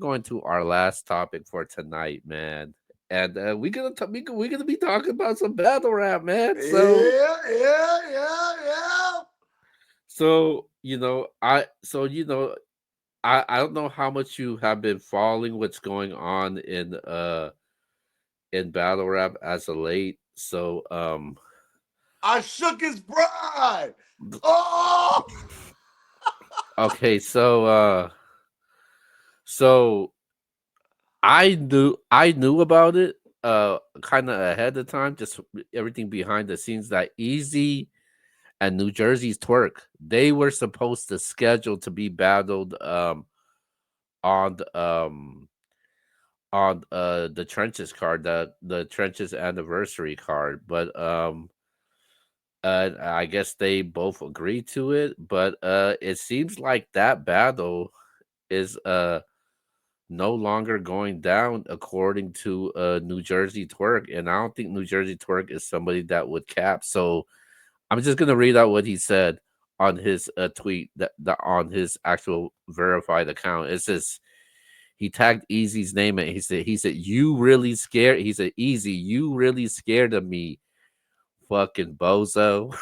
going to our last topic for tonight, man. And we're gonna be talking about some battle rap, man. Yeah. So I don't know how much you have been following what's going on in battle rap as of late. I shook his pride. Oh, Okay, so I knew about it kind of ahead of time, just everything behind the scenes that Easy and New Jersey's Twork, they were supposed to schedule to be battled on the Trenches card, the Trenches anniversary card, but I guess they both agreed to it, but it seems like that battle is no longer going down according to New Jersey Twerk, and I don't think New Jersey Twerk is somebody that would cap. So I'm just gonna read out what he said on his tweet that on his actual verified account. It says he tagged Easy's name and he said you really scared. He said Easy, you really scared of me, fucking bozo.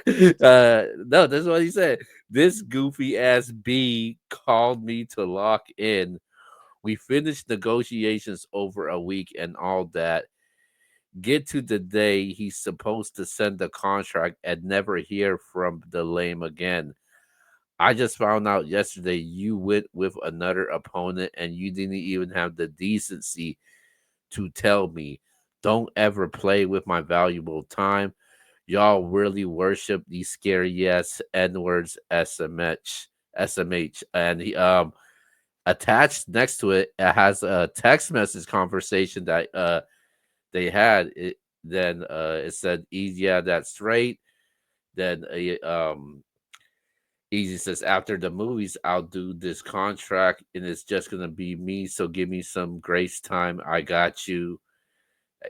No, that's what he said. This goofy ass B called me to lock in. We finished negotiations over a week and all that. Get to the day he's supposed to send the contract and never hear from the lame again. I just found out yesterday you went with another opponent and you didn't even have the decency to tell me. Don't ever play with my valuable time. Y'all really worship these scary ass N words SMH. And he attached next to it, it has a text message conversation that they had. It said easy, yeah, that's straight. Then Easy says after the movies I'll do this contract and it's just gonna be me, so give me some grace time. I got you.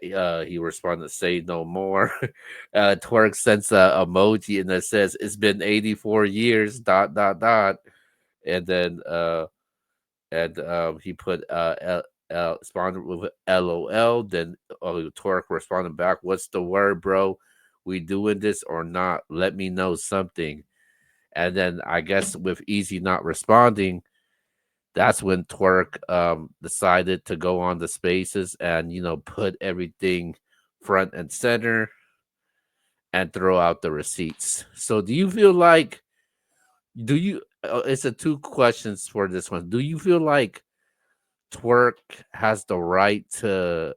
He responded, say no more. Twerk sends a emoji and it says it's been 84 years dot dot dot. And then he put responded with LOL. Then Twerk responded back, what's the word, bro? We doing this or not? Let me know something. And then I guess with Easy not responding, that's when Twerk decided to go on the spaces and put everything front and center and throw out the receipts. So do you feel like do you it's a two questions for this one. Do you feel like Twerk has the right to,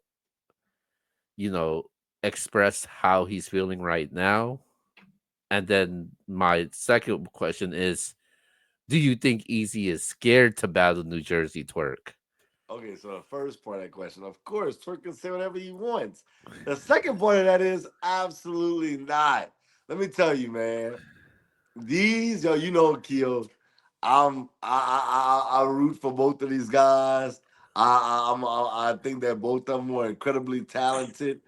you know, express how he's feeling right now? And then my second question is, do you think Easy is scared to battle New Jersey Twerk? okay. So the first part of that question, of course, Twerk can say whatever he wants. The second part of that is absolutely not. Let me tell you, man. These, yo, you know, Keo. I root for both of these guys. I think that both of them are incredibly talented.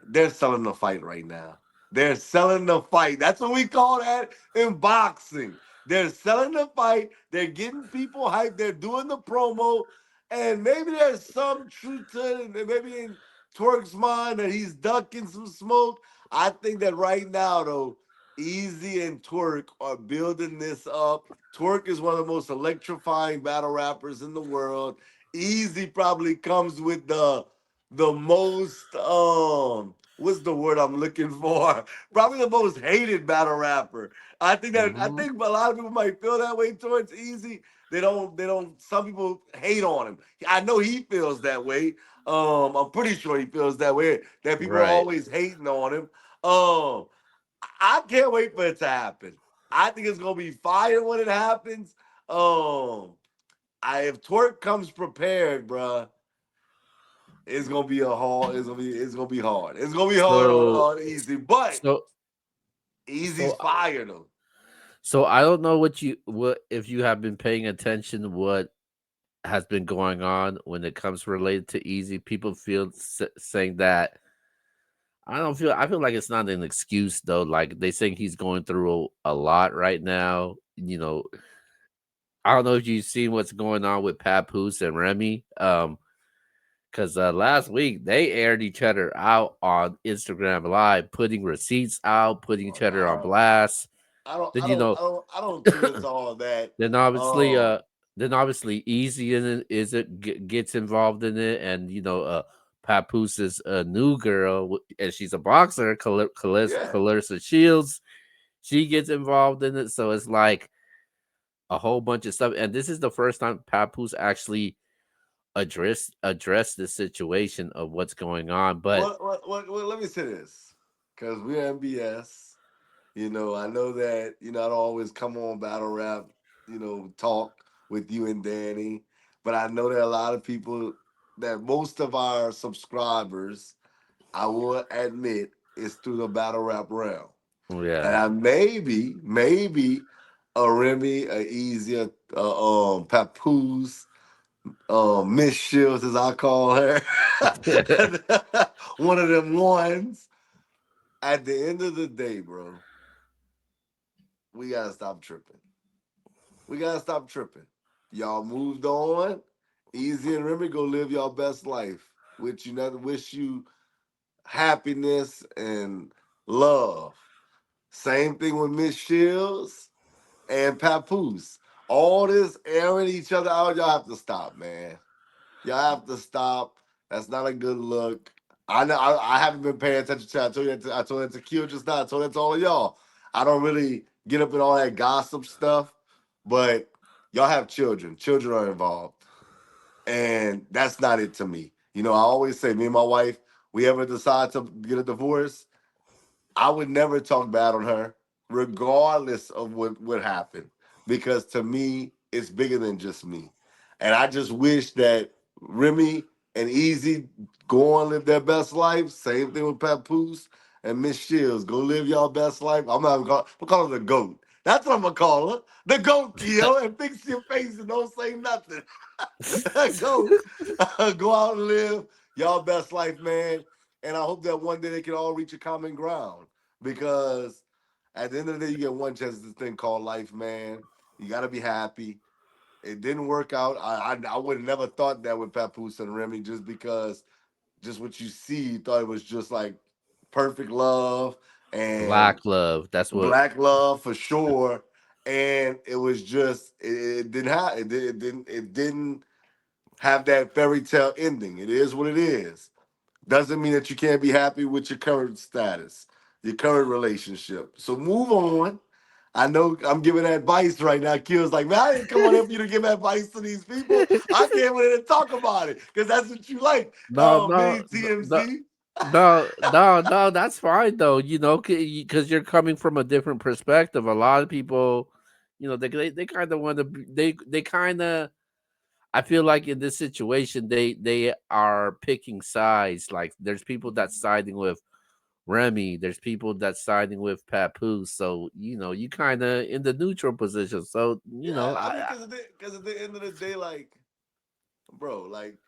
They're selling the fight right now. They're selling the fight. That's what we call that in boxing. They're selling the fight. They're getting people hyped. They're doing the promo. And maybe there's some truth to it. And maybe in Twerk's mind that he's ducking some smoke. I think that right now, though, Easy and Twerk are building this up. Twerk is one of the most electrifying battle rappers in the world. Easy probably comes with the most what's the word I'm looking for? Probably the most hated battle rapper. I Hmm. think a lot of people might feel that way towards Easy. They don't some people hate on him. I know he feels that way. I'm pretty sure he feels that way. That people are Right. always hating on him. Um I can't wait for it to happen. I think it's gonna be fire when it happens. Um if Twerk comes prepared, bruh, it's gonna be a hard. It's gonna be hard. It's gonna be hard So on Easy, but so Easy's so fire though. so I don't know what if you have been paying attention what has been going on when it comes related to Easy. People feel saying that I feel like it's not an excuse though. Like they saying he's going through a lot right now. I don't know if you've seen what's going on with Papoose and Remy. Because last week they aired each other out on Instagram Live, putting receipts out, putting each other on I blast. Then I don't tune into all that. then obviously, Um, Easy in it is gets involved in it, and Papoose a new girl, and she's a boxer, yeah. Clarissa Shields. She gets involved in it, so it's like a whole bunch of stuff. And this is the first time Papoose actually address the situation of what's going on. But Let me say this, because we're MBS. I know that I don't always come on battle rap, talk with you and Danny, but I know that a lot of people, that most of our subscribers, I will admit, is through the battle rap realm. And yeah, I maybe a Remy, a Easy, Papoose, Miss Shields, as I call her, one of them ones. At the end of the day, bro, we gotta stop tripping. We gotta stop tripping. Y'all moved on. Easy and Remy, go live your best life. Which you never wish you happiness and love. Same thing with Miss Shields and Papoose. All this airing each other out, y'all have to stop, man. Y'all have to stop. That's not a good look. I know I haven't been paying attention to. I told you that I told that to Q just now. I told that to all of y'all. I don't really get up in all that gossip stuff, but y'all have children. Children are involved, and that's not it to me. I always say, me and my wife, we ever decide to get a divorce, I would never talk bad on her, regardless of what happened, because to me, it's bigger than just me. And I just wish that Remy and Easy go on live their best life. Same thing with Papoose and Miss Shields. Go live y'all best life. I'm call her the GOAT. That's what I'm gonna call her. The GOAT, Keo, and fix your face and don't say nothing. Go, go out and live y'all best life, man. And I hope that one day they can all reach a common ground, because at the end of the day, you get one chance at this thing called life, man. You got to be happy. It didn't work out. I would have never thought that with Papoose and Remy, just because just what you see, you thought it was just like perfect love and black love. That's what black love for sure. And it was just it didn't have it didn't have that fairy tale ending. It is what it is. Doesn't mean that you can't be happy with your current status, your current relationship. So move on. I know I'm giving advice right now. Kill's like, man, I didn't come on here for you to give advice to these people. I came in here to talk about it because that's what you like. no, Mini no, TMZ. no. That's fine though. Because you're coming from a different perspective. A lot of people, they kind of want to. They kind of. I feel like in this situation, they are picking sides. Like there's people that's siding with Remy. There's people that's siding with Papoose. So you kind of in the neutral position. So Yeah, I mean, because at the end of the day, like, bro, like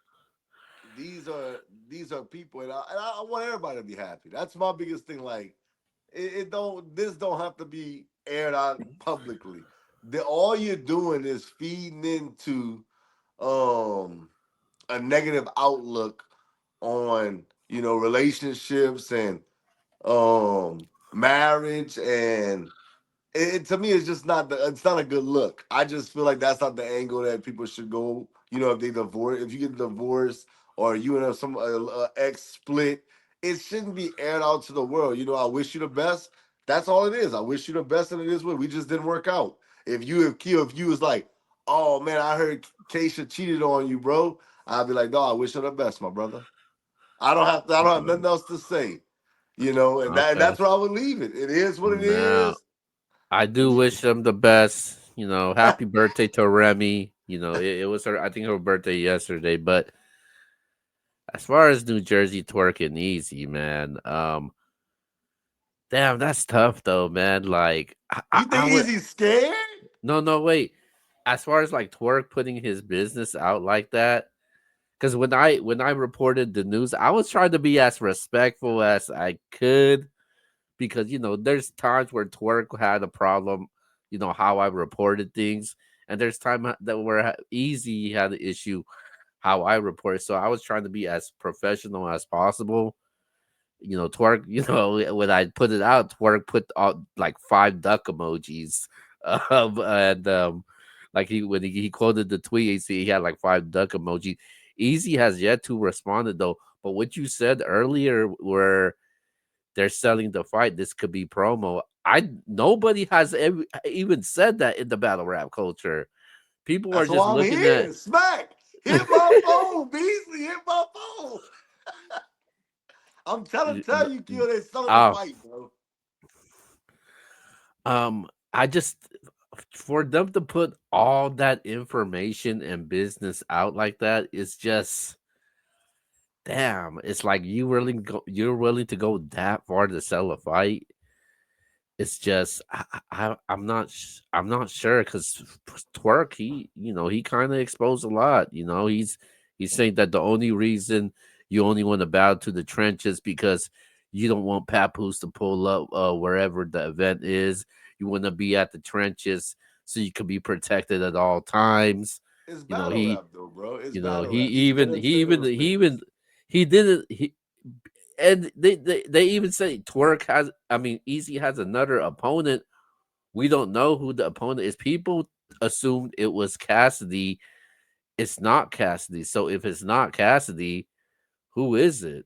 these are these are people, and I want everybody to be happy. That's my biggest thing. Like, it don't this don't have to be aired out publicly. All you're doing is feeding into um a negative outlook on relationships and marriage, and to me, it's just not it's not a good look. I just feel like that's not the angle that people should go. If they divorce, if you get divorced, or you and some ex split, it shouldn't be aired out to the world. I wish you the best. That's all it is. I wish you the best, and it is what we just didn't work out. If you was like, oh man, I heard Keisha cheated on you, bro, I'd be like, no, I wish her the best, my brother. I don't have nothing else to say. And okay. that's where I would leave it. It is what it Now is. I If do you wish them the best. Happy birthday to Remy. It was her. I think her birthday yesterday. But as far as New Jersey twerking easy, man. Damn, that's tough though, man. Like you I think would. Easy's scared? No, wait. As far as like Twork putting his business out like that, because when I reported the news, I was trying to be as respectful as I could, because there's times where Twork had a problem, how I reported things, and there's that where Easy had the issue how I report. So I was trying to be as professional as possible. Twerk, when I put it out, Twerk put out like five duck emojis. And like he quoted the tweet, he had like five duck emoji. Easy has yet to respond though. But what you said earlier, where they're selling the fight, this could be promo. I Nobody has even said that in the battle rap culture. People are That's just why I'm looking at. here. Smack. Hit my phone, Beasley. Hit my phone. I'm trying to tell you, Kill, they're selling the Oh, fight, bro. I just for them to put all that information and business out like that is just damn. It's like you're willing to go that far to sell a fight. It's just I'm not sure because Twerk, he kind of exposed a lot. He's saying that the only reason you only want to bow to the trenches because you don't want Papoose to pull up wherever the event is. You want to be at the trenches so you can be protected at all times. It's You know battle he rap, though, bro. It's you know battle he rap. It's even he even entertainment he business. even he didn't he and they even say Twerk has, I mean, Easy has another opponent. We don't know who the opponent is. People assumed it was Cassidy. It's not Cassidy. So if it's not Cassidy, who is it?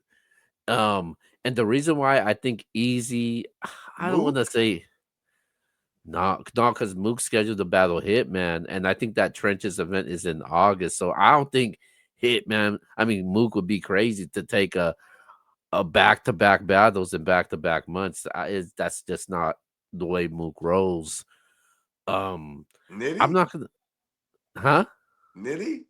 And the reason why I think Easy, I don't want to Mook? say not because Mook scheduled the battle Hitman, and I think that Trenches event is in August. So I don't think Hitman. I mean, Mook would be crazy to take a back to back battles in back to back months. That's just not the way Mook rolls. Um, Nitty? I'm not gonna, huh? Nitty?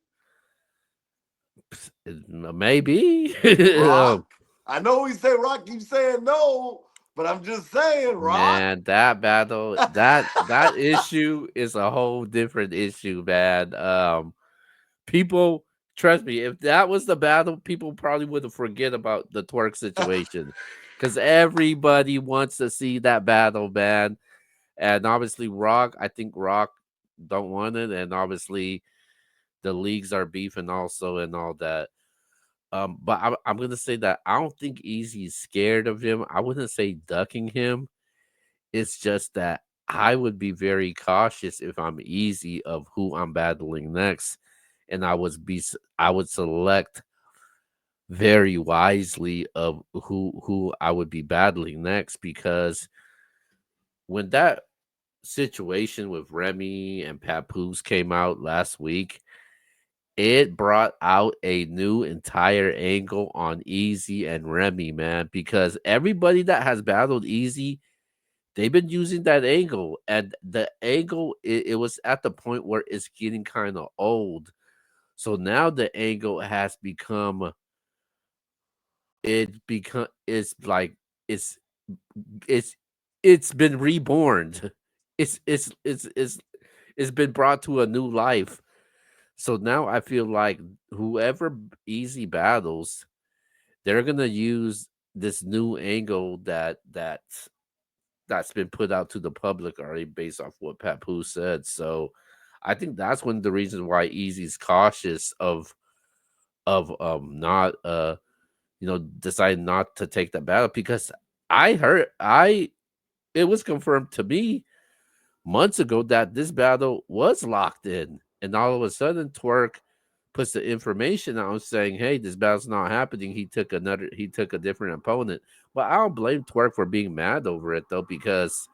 Maybe. Rock? I know we say Rock keeps saying no, but I'm just saying, Rock. Man, that battle, that issue is a whole different issue, man. People, trust me, if that was the battle, people probably would have forget about the Twerk situation, because everybody wants to see that battle, man. And obviously, Rock, I think Rock don't want it, and obviously the leagues are beefing also and all that. But I'm gonna say that I don't think Easy's scared of him. I wouldn't say ducking him. It's just that I would be very cautious if I'm Easy of who I'm battling next, and I would select very wisely of who I would be battling next, because when that situation with Remy and Papoose came out last week, it brought out a new entire angle on Easy and Remy, man, because everybody that has battled Easy, they've been using that angle, and the angle, it was at the point where it's getting kind of old. So now the angle has become it's like it's it's it's been reborn. It's it's it's it's it's been brought to a new life. So now I feel like whoever Easy battles, they're gonna use this new angle that's been put out to the public already based off what Papoose said. So I think that's one of the reasons why Easy's cautious of not deciding not to take that battle, because I heard I it was confirmed to me months ago that this battle was locked in, and all of a sudden Twerk puts the information out saying, "Hey, this battle's not happening." He took a different opponent. But I don't blame Twerk for being mad over it though, because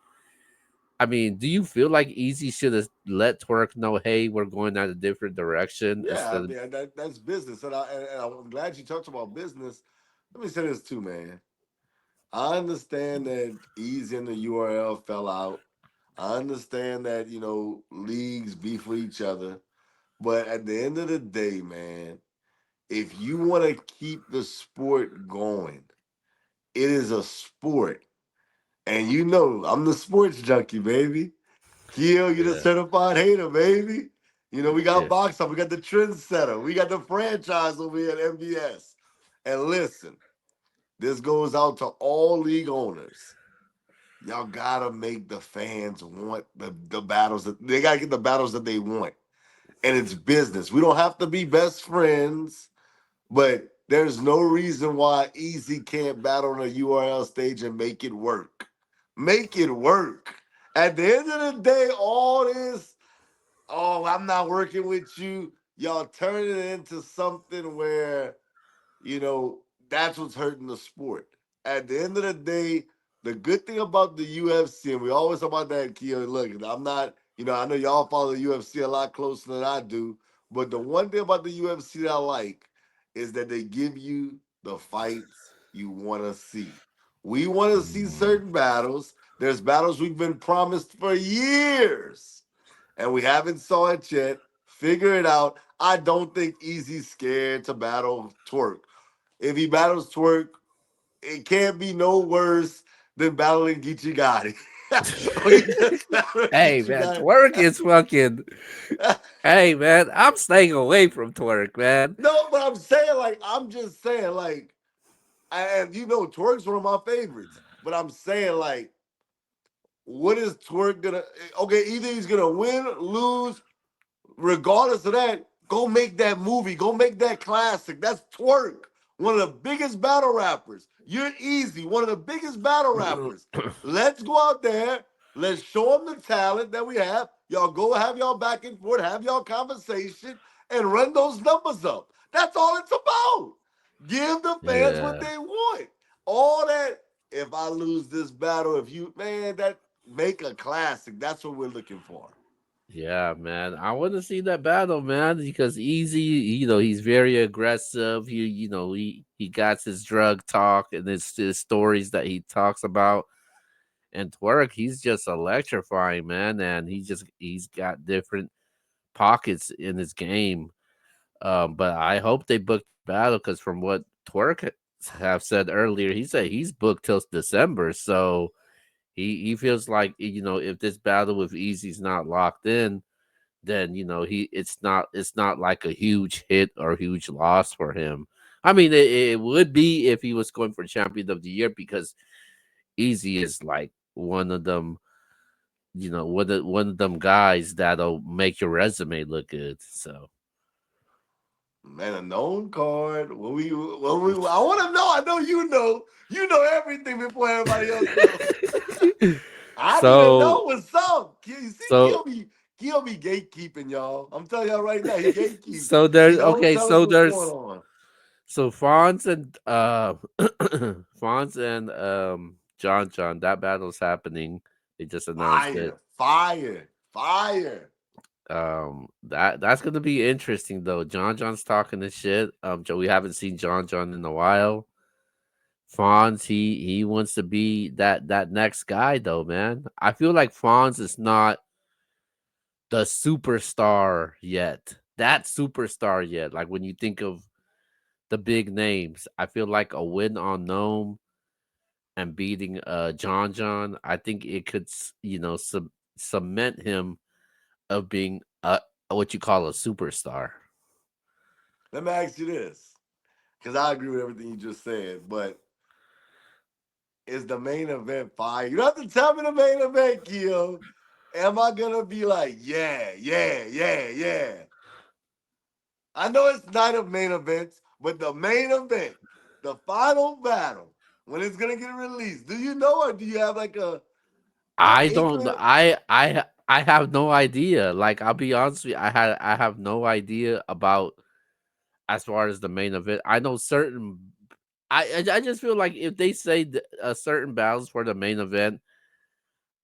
I mean, do you feel like Easy should have let Twerk know, "Hey, we're going at a different direction," Yeah, instead I of mean, that's business. And I'm glad you talked about business. Let me say this too, man. I understand that Easy and the URL fell out. I understand that, leagues beef with each other. But at the end of the day, man, if you want to keep the sport going, it is a sport. And I'm the sports junkie, baby. Kill, you the yeah, certified hater, baby. We got yeah, box up, we got the trendsetter, we got the franchise over here at MBS. And listen, this goes out to all league owners. y'all gotta make the fans want the battles that they gotta get the battles that they want. And it's business. We don't have to be best friends, but there's no reason why Easy can't battle on a URL stage and make it work. Make it work. At the end of the day, all this, oh, I'm not working with you, y'all turn it into something where that's what's hurting the sport. At the end of the day, the good thing about the UFC, and we always talk about that, Keo. Look, I'm not, I know y'all follow the UFC a lot closer than I do, but the one thing about the UFC that I like is that they give you the fights you want to see. We want to see Mhm. certain battles. There's battles we've been promised for years, and we haven't saw it yet. Figure it out. I don't think Easy's scared to battle Twerk. If he battles Twerk, it can't be no worse than battling Geechee Gotti. Or he just battled Hey Geechee man, Gotti. twerk is fucking. Hey man, I'm staying away from twerk, man. No, but I'm just saying, and Twerk's one of my favorites. But I'm saying, what is Twerk gonna? Okay, either he's gonna win, lose, regardless of that, go make that movie. Go make that classic. That's Twerk, one of the biggest battle rappers. You're Easy, one of the biggest battle rappers. Let's go out there. Let's show them the talent that we have. Y'all go have y'all back and forth, have y'all conversation, and run those numbers up. That's all it's about. Give the fans what Yeah, they want. All that. If I lose this battle, if you that make a classic. That's what we're looking for. yeah, man. I want to see that battle, man, because Easy, he's very aggressive. He got his drug talk and his stories that he talks about. And Twerk, he's just electrifying, man, and he's got different pockets in his game. But I hope they book this battle because from what have said earlier, he said he's booked till December. So he feels like if this battle with Easy's not locked in, then he it's not like a huge hit or huge loss for him. I mean, it would be if he was going for champion of the year because Easy is like one of them. One of them guys that'll make your resume look good. So Man, a known card. I want to know. I know you know. You know everything before everybody else know. I need to so know what's up. You see, so Keo be gatekeeping, y'all. I'm telling y'all right now, he gatekeep. so He there's don't okay. tell us So what's going there's on. so Fonz and Fonz and John that battle's happening. They just announced it. Fire, fire, fire. That's gonna be interesting though. John's talking this shit. We haven't seen John in a while. Fonz, he wants to be that next guy though, man. I feel like Fonz is not the superstar yet. That superstar yet. Like when you think of the big names, I feel like a win on Gnome and beating John, I think it could cement him of being what you call a superstar. Let me ask you this, because I agree with everything you just said, but is the main event fire? You don't have to tell me the main event, Keo. Am I gonna be like, yeah, yeah, yeah, yeah? I know it's night of main events, but the main event, the final battle, when it's gonna get released, do you know, or do you have like a I don't inkling? I have no idea. Like I'll be honest with you, I have no idea about as far as the main event. I know certain I just feel like if they say certain battles for the main event,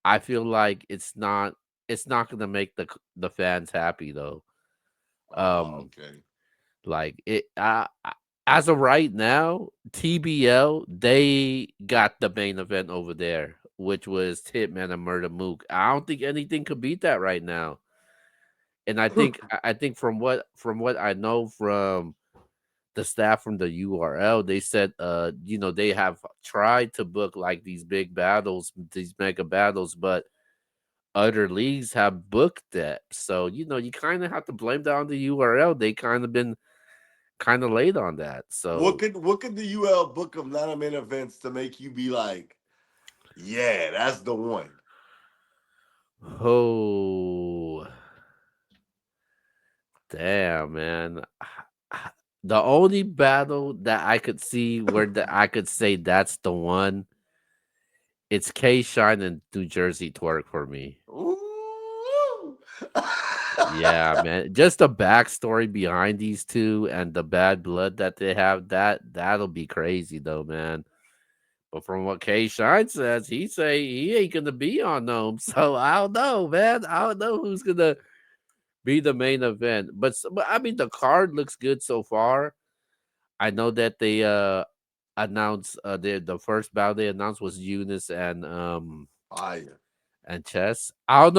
I feel like it's not gonna make the fans happy though. Um, Okay. like as of right now, TBL they got the main event over there, which was Hitman and Murder Mook. I don't think anything could beat that right now. And I think from what I know from the staff from the URL, they said they have tried to book like these big battles, these mega battles, but other leagues have booked that. So, you kind of have to blame that on the URL. They kind of been kind of late on that. what So, could what could the UL book of non main events to make you be like, Yeah, that's the one. Oh, damn, man. The only battle that I could see where I could say that's the one, it's K Shine and New Jersey Twork for me. Ooh. Yeah, man. Just the backstory behind these two and the bad blood that they have, that'll be crazy though, man. But from what K Shine says, he say he ain't gonna be on Gnome. So I don't know, man. I don't know who's gonna be the main event. But I mean the card looks good so far. I know that they announced the first battle they announced was Eunice Fire. and Chess. I don't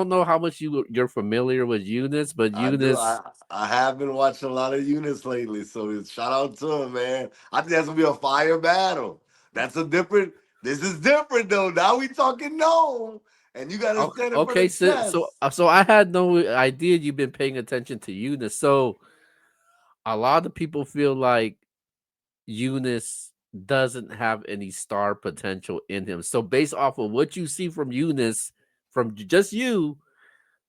know how much you're familiar with Eunice, but I do. Eunice. I have been watching a lot of units lately, so shout out to him, man. I think that's gonna be a fire battle. That's a different. This is different though. Now we talking no, and you got to Okay, stand in front okay, of chess. so I had no idea you've been paying attention to Eunice. So a lot of people feel like Eunice doesn't have any star potential in him. So based off of what you see from Eunice, from just you,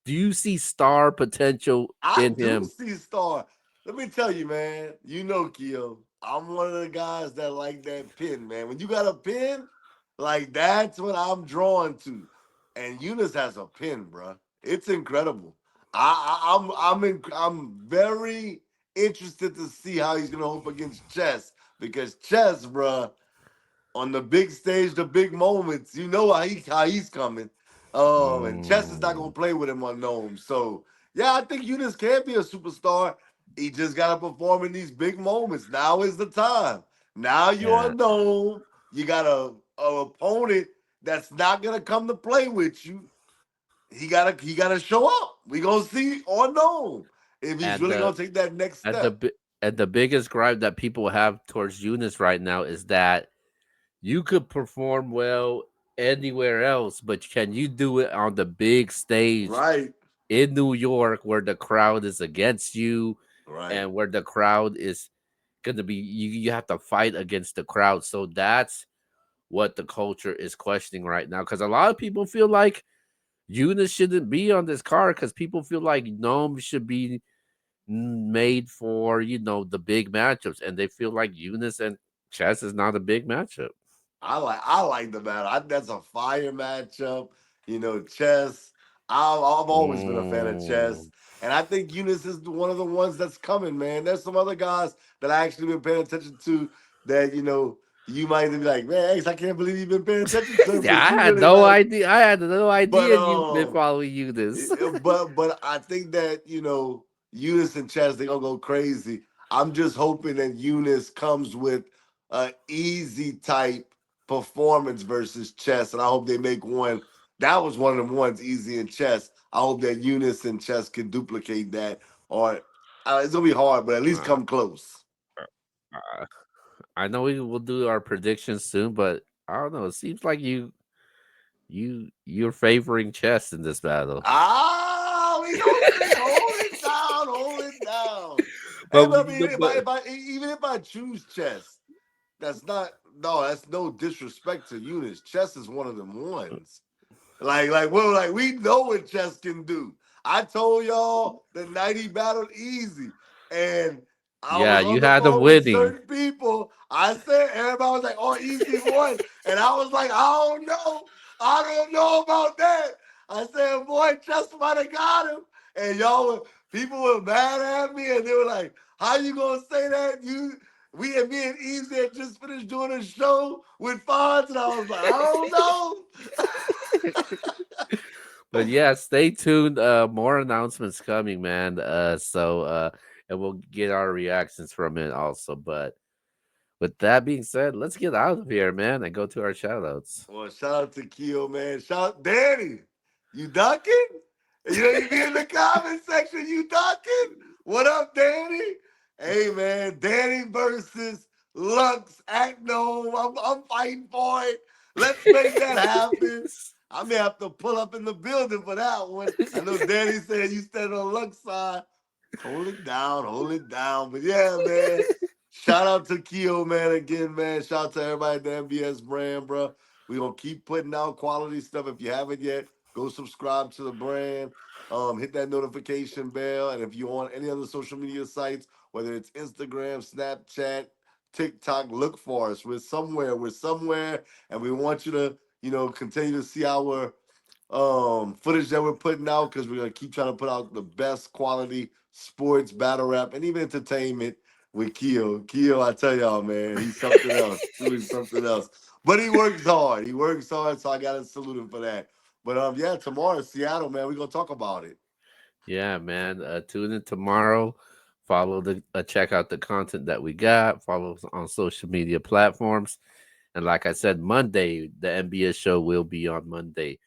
do you see star potential I in do him? see Star. Let me tell you, man. You know, Keo, I'm one of the guys that like that pin, man. When you got a pin, like that's what I'm drawn to. And Eunice has a pin, bruh. It's incredible. I'm very interested to see how he's gonna hope against Chess because Chess, bruh, on the big stage, the big moments, you know how he's coming. And Chess is not gonna Mm, play with him unknown. So yeah, I think Eunice can be a superstar. He just gotta perform in these big moments. Now is the time. Now you're yeah, unknown. You got a opponent that's not gonna come to play with you. He gotta show up. We gonna see unknown if he's and really the gonna take that next and the step. bi- and the biggest gripe that people have towards Eunice right now is that you could perform well anywhere else, but can you do it on the big stage Right, in New York where the crowd is against you right. and where the crowd is gonna be you have to fight against the crowd. So that's what the culture is questioning right now. Cause a lot of people feel like Eunice shouldn't be on this card because people feel like Gnome should be made for, the big matchups. And they feel like Eunice and Chess is not a big matchup. I like the battle. That's a fire matchup. You know, chess. I've always been a fan of Mm. chess, and I think Eunice is one of the ones that's coming. Man, there's some other guys that I actually been paying attention to. That you might be like, man, X, I can't believe you've been paying attention to him Yeah, because I you had really no like. idea. I had no But idea you've been following Eunice. but I think that Eunice and Chess they gonna go crazy. I'm just hoping that Eunice comes with a easy type performance versus Chess, and I hope they make one. That was one of them ones, Easy and Chess. I hope that Eunice and Chess can duplicate that, or it's gonna be hard, but at least Uh, come close. uh, I know we will do our predictions soon, but I don't know. It seems like you're favoring Chess in this battle. We gonna see. Hold it down. Hold it down. Hey, But but I mean, but even if I choose Chess. That's not no, that's no disrespect to Eunice. Chess is one of them ones. We know what Chess can do. I told y'all the night he battled Easy, and I yeah, was on you the had them phone with winning. certain people. I said everybody was like, "Oh, Easy won," and I was like, I don't know about that." I said, "Boy, Chess might have got him," and people were mad at me, and they were like, "How you gonna say that? Me and Easy had just finished doing a show with Fonz, and I was like, I don't know." But yeah, stay tuned. More announcements coming, man. And we'll get our reactions from it also. But with that being said, let's get out of here, man, and go to our shout outs. Well, shout out to Keo, man. Shout out Danny. You ducking? You be in the comment section. You ducking? What up, Danny? Hey, man. Danny versus Lux at Gnome. I'm fighting for it. Let's make that happen. I may have to pull up in the building for that one. I know Danny said you stand on Lux side. Hold it down, hold it down. But yeah, man. Shout out to Keo, man. Again, man. Shout out to everybody at the MBS brand, bro. We're gonna keep putting out quality stuff. If you haven't yet, go subscribe to the brand. Hit that notification bell. And if you're on any other social media sites, whether it's Instagram, Snapchat, TikTok, look for us. We're somewhere. We're somewhere, and we want you to, continue to see our footage that we're putting out because we're gonna keep trying to put out the best quality sports, battle rap, and even entertainment with Keo. Keo, I tell y'all, man, he's something else. Truly something else. But he works hard. He works hard, so I gotta salute him for that. But yeah, tomorrow in Seattle, man, we're gonna talk about it. Yeah, man. Tune in tomorrow. Follow check out the content that we got. Follow us on social media platforms. And like I said, Monday, the NBA show will be on Monday.